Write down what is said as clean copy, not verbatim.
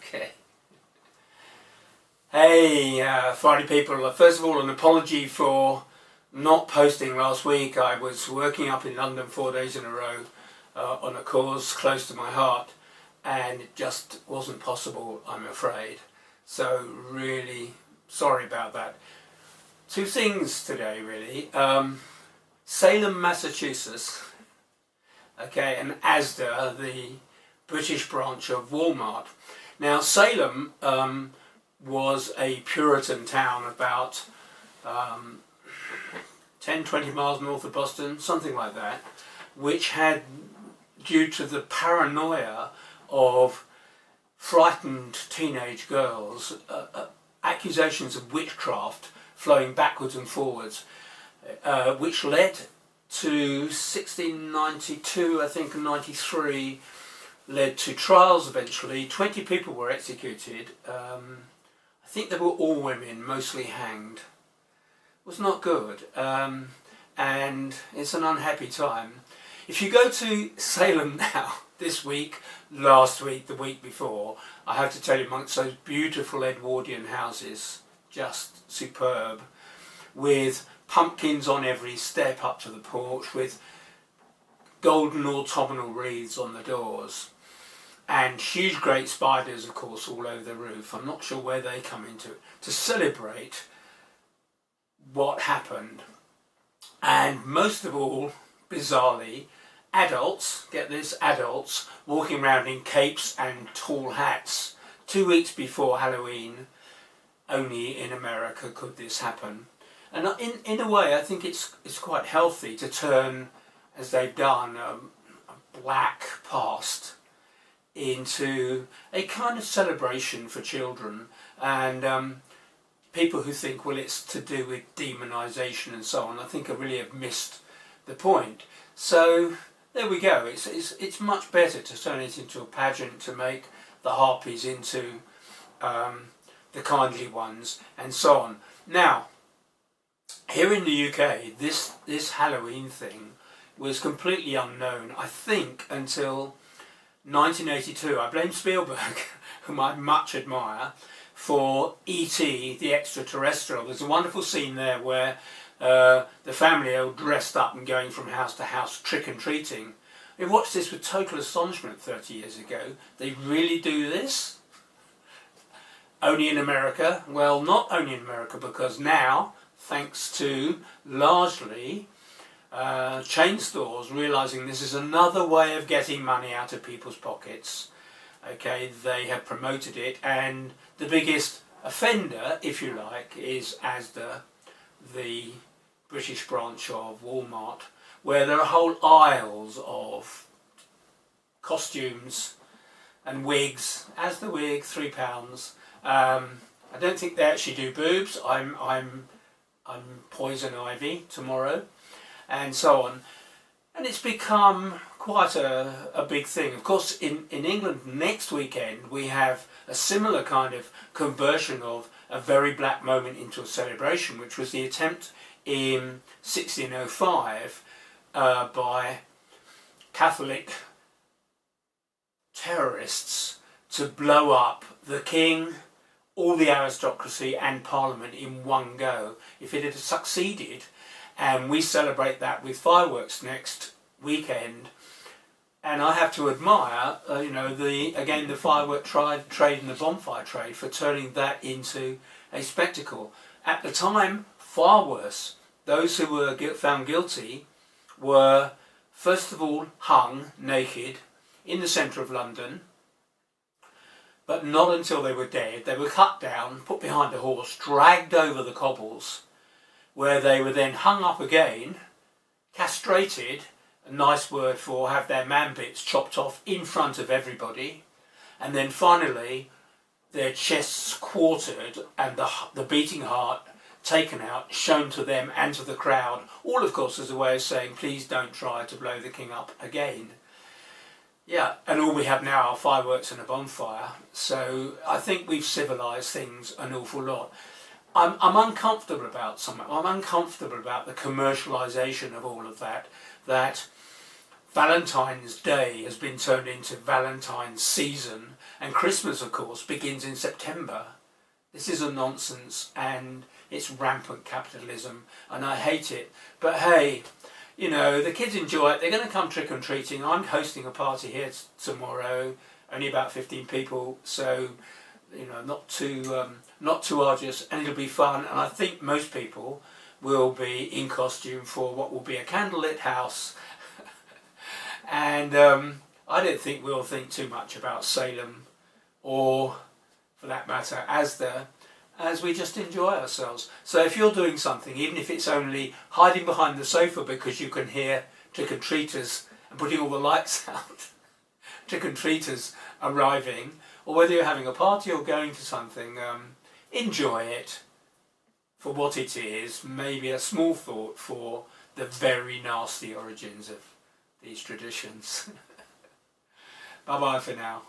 Okay. Hey, Friday people. First of all, an apology for not posting last week. I was working up in London 4 days in a row on a cause close to my heart, and it just wasn't possible, I'm afraid. So really sorry about that. Two things today, really. Salem, Massachusetts, okay, and Asda, the British branch of Walmart. Now, Salem was a Puritan town about 10-20 miles north of Boston, something like that, which had, due to the paranoia of frightened teenage girls, accusations of witchcraft flowing backwards and forwards, which led to 1692, I think, and 93, led to trials eventually. 20 people were executed. I think they were all women, mostly hanged. It was not good, and it's an unhappy time. If you go to Salem now, this week, last week, the week before, I have to tell you, amongst those beautiful Edwardian houses, just superb, with pumpkins on every step up to the porch, with golden autumnal wreaths on the doors, and huge great spiders, of course, all over the roof. I'm not sure where they come into it, to celebrate what happened. And most of all, bizarrely, adults, get this, adults, walking around in capes and tall hats 2 weeks before Halloween. Only in America could this happen. And in a way, I think it's quite healthy to turn, as they've done, a black past into a kind of celebration for children and people who think, well, it's to do with demonisation and so on, I think I really have missed the point. So there we go. It's much better to turn it into a pageant, to make the harpies into the kindly ones and so on. Now, here in the UK, this Halloween thing was completely unknown, I think, until 1982. I blame Spielberg, whom I much admire, for E.T. the Extraterrestrial. There's a wonderful scene there where the family are dressed up and going from house to house trick-and-treating. We watched this with total astonishment 30 years ago. They really do this? Only in America? Well, not only in America, because now, thanks to largely chain stores realising this is another way of getting money out of people's pockets, okay, they have promoted it, and the biggest offender, if you like, is Asda, the British branch of Walmart, where there are whole aisles of costumes and wigs. Asda wig, £3. I don't think they actually do boobs. I'm Poison Ivy tomorrow, and so on. And it's become quite a big thing. Of course, in England next weekend we have a similar kind of conversion of a very black moment into a celebration, which was the attempt in 1605 by Catholic terrorists to blow up the king, all the aristocracy and parliament in one go. If it had succeeded, and we celebrate that with fireworks next weekend, and I have to admire, the firework trade and the bonfire trade for turning that into a spectacle. At the time, far worse. Those who were found guilty were, first of all, hung naked in the centre of London, but not until they were dead. They were cut down, put behind a horse, dragged over the cobbles, where they were then hung up again, castrated, a nice word for have their man bits chopped off in front of everybody, and then finally their chests quartered and the beating heart taken out, shown to them and to the crowd, all of course as a way of saying, please don't try to blow the king up again. Yeah, and all we have now are fireworks and a bonfire. So I think we've civilised things an awful lot. I'm uncomfortable about something. I'm uncomfortable about the commercialisation of all of that. That Valentine's Day has been turned into Valentine's season, and Christmas, of course, begins in September. This is a nonsense, and it's rampant capitalism, and I hate it. But hey, you know, the kids enjoy it. They're going to come trick-or-treating. I'm hosting a party here tomorrow, only about 15 people, so, you know, not too arduous, and it'll be fun. And I think most people will be in costume for what will be a candlelit house. And I don't think we'll think too much about Salem, or for that matter Asda, as we just enjoy ourselves. So if you're doing something, even if it's only hiding behind the sofa because you can hear trick-or-treaters and putting all the lights out, trick-or-treaters arriving, or whether you're having a party or going to something, enjoy it for what it is. Maybe a small thought for the very nasty origins of these traditions. Bye bye for now.